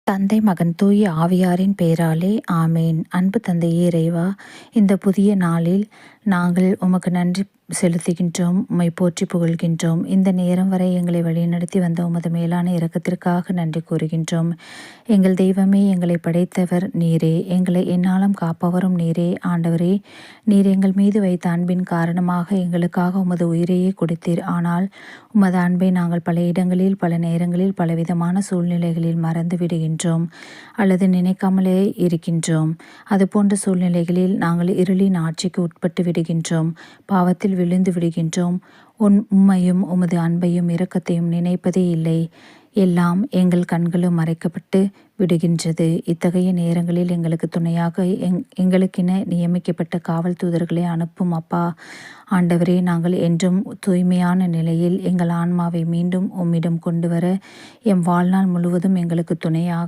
தந்தை, மகன், தூய ஆவியாரின் பெயராலே ஆமேன். அன்பு தந்தையே இறைவா, இந்த புதிய நாளில் நாங்கள் உமக்கு நன்றி செலுத்துகின்றோம். உம்மை போற்றி புகழ்கின்றோம். இந்த நேரம் வரை எங்களை வழிநடத்தி வந்த உமது மேலான இரக்கத்திற்காக நன்றி கூறுகின்றோம். எங்கள் தெய்வமே, எங்களை படைத்தவர் நீரே, எங்களை எந்நாளும் காப்பவரும் நீரே. ஆண்டவரே, நீர் எங்கள் மீது வைத்த அன்பின் காரணமாக எங்களுக்காக உமது உயிரையே கொடுத்தீர். ஆனால் உமது அன்பை நாங்கள் பல இடங்களில், பல நேரங்களில், பலவிதமான சூழ்நிலைகளில் மறந்து விடுகின்றோம் அல்லது நினைக்காமலே இருக்கின்றோம். அதுபோன்ற சூழ்நிலைகளில் நாங்கள் இருளின் ஆட்சிக்கு உட்பட்டு விடுகின்றோம், பாவத்தில் விழுந்து விடுகின்றோம். உம்மையும் உமது அன்பையும் இரக்கத்தையும் நினைப்பதே இல்லை. எல்லாம் எங்கள் கண்களும் மறைக்கப்பட்டு விடுகின்றது. இத்தகைய நேரங்களில் எங்களுக்கு துணையாக எங்களுக்கென நியமிக்கப்பட்ட காவல் தூதர்களை அனுப்பும் அப்பா. ஆண்டவரே, நாங்கள் என்றும் தூய்மையான நிலையில் எங்கள் ஆன்மாவை மீண்டும் உம்மிடம் கொண்டு வர எம் வாழ்நாள் முழுவதும் எங்களுக்கு துணையாக